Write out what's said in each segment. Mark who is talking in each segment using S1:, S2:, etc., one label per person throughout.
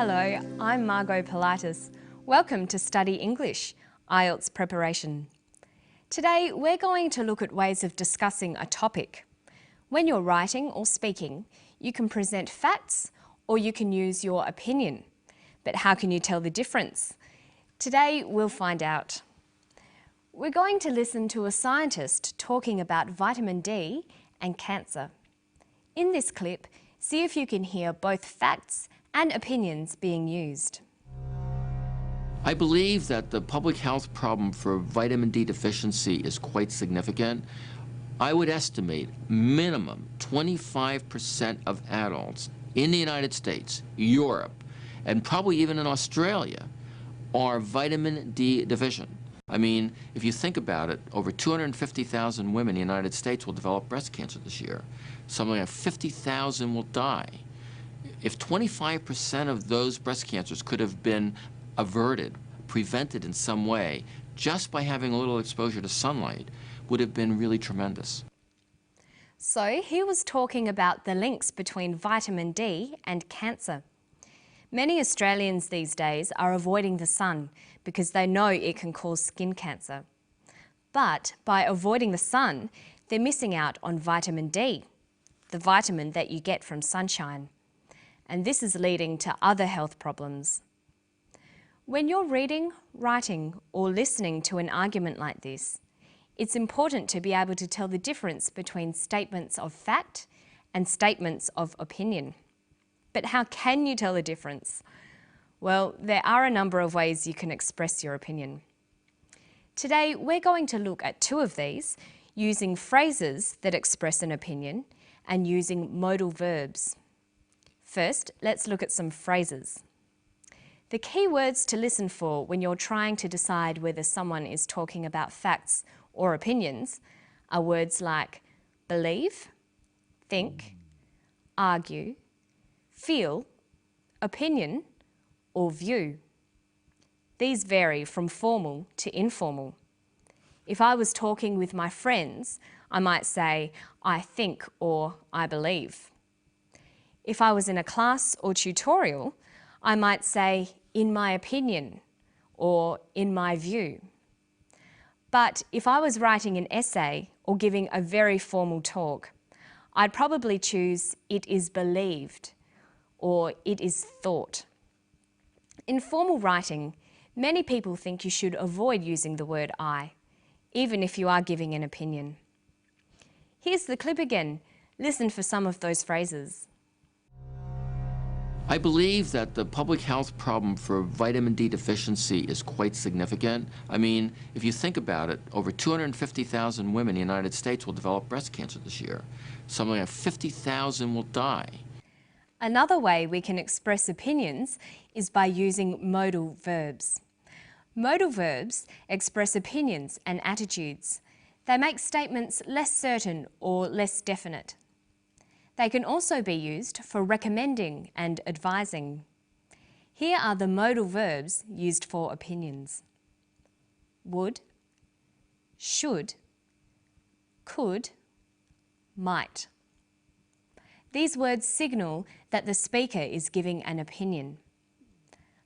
S1: Hello, I'm Margot Politis. Welcome to Study English, IELTS preparation. Today we're going to look at ways of discussing a topic. When you're writing or speaking, you can present facts or you can use your opinion. But how can you tell the difference? Today we'll find out. We're going to listen to a scientist talking about vitamin D and cancer. In this clip, see if you can hear both facts and opinions being used.
S2: I believe that the public health problem for vitamin D deficiency is quite significant. I would estimate minimum 25% of adults in the United States, Europe, and probably even in Australia are vitamin D deficient. I mean, if you think about it, over 250,000 women in the United States will develop breast cancer this year. Something like 50,000 will die. If 25% of those breast cancers could have been averted, prevented in some way, just by having a little exposure to sunlight, would have been really tremendous.
S1: So he was talking about the links between vitamin D and cancer. Many Australians these days are avoiding the sun because they know it can cause skin cancer. But by avoiding the sun, they're missing out on vitamin D, the vitamin that you get from sunshine. And this is leading to other health problems. When you're reading, writing, or listening to an argument like this, it's important to be able to tell the difference between statements of fact and statements of opinion. But how can you tell the difference? Well, there are a number of ways you can express your opinion. Today, we're going to look at two of these, using phrases that express an opinion and using modal verbs. First, let's look at some phrases. The key words to listen for when you're trying to decide whether someone is talking about facts or opinions are words like believe, think, argue, feel, opinion, or view. These vary from formal to informal. If I was talking with my friends, I might say, I think or I believe. If I was in a class or tutorial, I might say, in my opinion, or in my view. But if I was writing an essay or giving a very formal talk, I'd probably choose, it is believed, or it is thought. In formal writing, many people think you should avoid using the word I, even if you are giving an opinion. Here's the clip again. Listen for some of those phrases.
S2: I believe that the public health problem for vitamin D deficiency is quite significant. I mean, if you think about it, over 250,000 women in the United States will develop breast cancer this year. Something like 50,000 will die.
S1: Another way we can express opinions is by using modal verbs. Modal verbs express opinions and attitudes. They make statements less certain or less definite. They can also be used for recommending and advising. Here are the modal verbs used for opinions. Would, should, could, might. These words signal that the speaker is giving an opinion.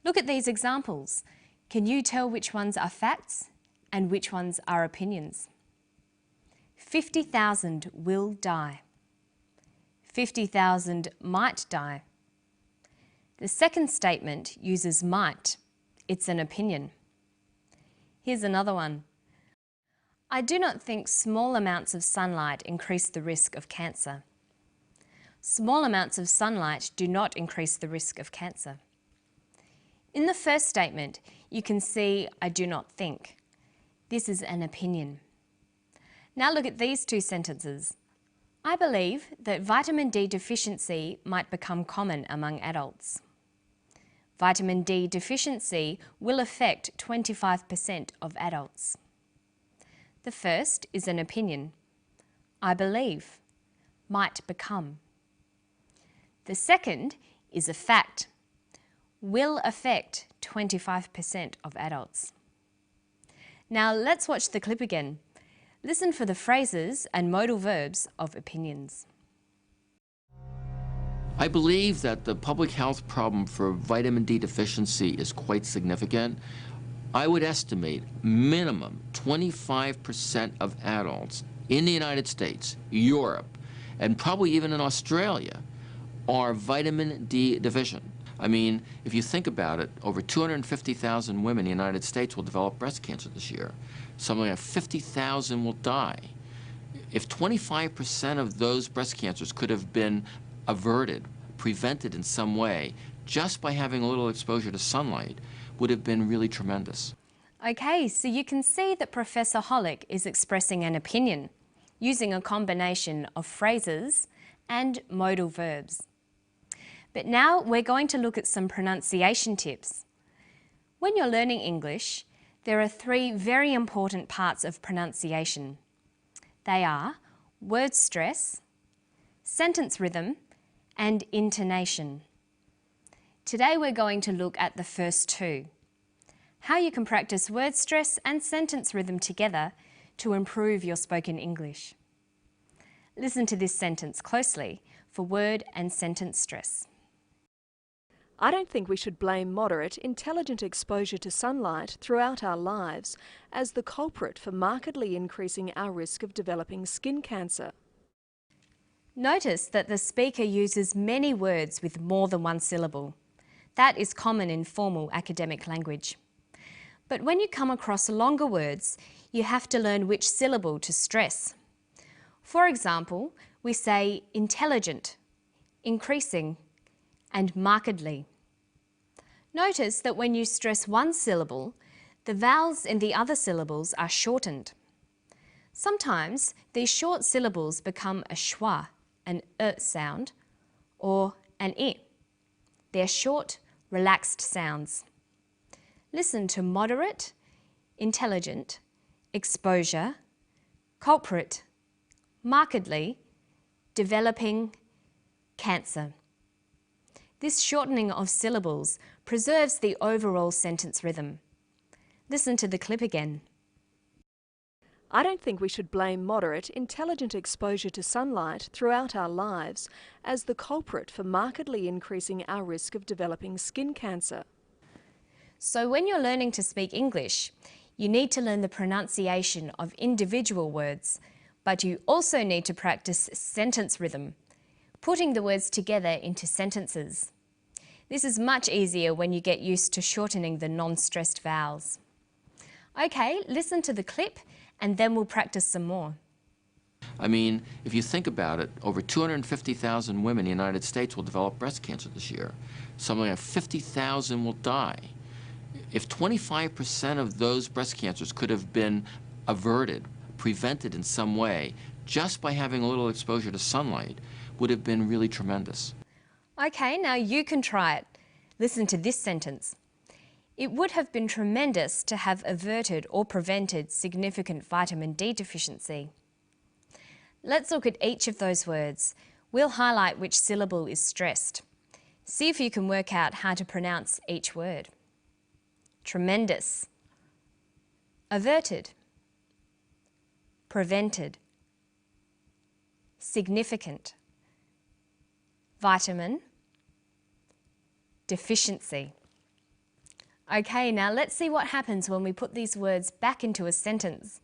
S1: Look at these examples. Can you tell which ones are facts and which ones are opinions? 50,000 will die. 50,000 might die. The second statement uses might. It's an opinion. Here's another one. I do not think small amounts of sunlight increase the risk of cancer. Small amounts of sunlight do not increase the risk of cancer. In the first statement, you can see I do not think. This is an opinion. Now look at these two sentences. I believe that vitamin D deficiency might become common among adults. Vitamin D deficiency will affect 25% of adults. The first is an opinion. I believe, might become. The second is a fact. Will affect 25% of adults. Now let's watch the clip again. Listen for the phrases and modal verbs of opinions.
S2: I believe that the public health problem for vitamin D deficiency is quite significant. I would estimate minimum 25% of adults in the United States, Europe, and probably even in Australia are vitamin D deficient. I mean, if you think about it, over 250,000 women in the United States will develop breast cancer this year. Something like 50,000 will die. If 25% of those breast cancers could have been averted, prevented in some way, just by having a little exposure to sunlight, would have been really tremendous.
S1: Okay, so you can see that Professor Hollick is expressing an opinion using a combination of phrases and modal verbs. But now we're going to look at some pronunciation tips. When you're learning English, there are three very important parts of pronunciation. They are word stress, sentence rhythm, and intonation. Today we're going to look at the first two, how you can practice word stress and sentence rhythm together to improve your spoken English. Listen to this sentence closely for word and sentence stress.
S3: I don't think we should blame moderate, intelligent exposure to sunlight throughout our lives as the culprit for markedly increasing our risk of developing skin cancer.
S1: Notice that the speaker uses many words with more than one syllable. That is common in formal academic language. But when you come across longer words, you have to learn which syllable to stress. For example, we say intelligent, increasing, and markedly. Notice that when you stress one syllable, the vowels in the other syllables are shortened. Sometimes these short syllables become a schwa, an sound, or an I. They're short, relaxed sounds. Listen to moderate, intelligent, exposure, culprit, markedly, developing, cancer. This shortening of syllables preserves the overall sentence rhythm. Listen to the clip again.
S3: I don't think we should blame moderate, intelligent exposure to sunlight throughout our lives as the culprit for markedly increasing our risk of developing skin cancer.
S1: So when you're learning to speak English, you need to learn the pronunciation of individual words, but you also need to practice sentence rhythm, putting the words together into sentences. This is much easier when you get used to shortening the non-stressed vowels. Okay, listen to the clip and then we'll practice some more.
S2: I mean, if you think about it, over 250,000 women in the United States will develop breast cancer this year. Something like 50,000 will die. If 25% of those breast cancers could have been averted, prevented in some way, just by having a little exposure to sunlight, would have been really tremendous.
S1: Okay, now you can try it. Listen to this sentence. It would have been tremendous to have averted or prevented significant vitamin D deficiency. Let's look at each of those words. We'll highlight which syllable is stressed. See if you can work out how to pronounce each word. Tremendous, averted, prevented, significant, vitamin, deficiency. Okay, now let's see what happens when we put these words back into a sentence.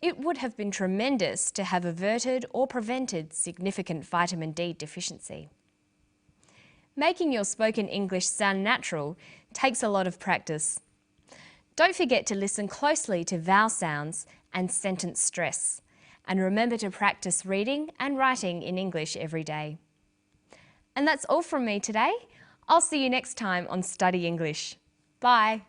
S1: It would have been tremendous to have averted or prevented significant vitamin D deficiency. Making your spoken English sound natural takes a lot of practice. Don't forget to listen closely to vowel sounds and sentence stress. And remember to practice reading and writing in English every day. And that's all from me today. I'll see you next time on Study English. Bye.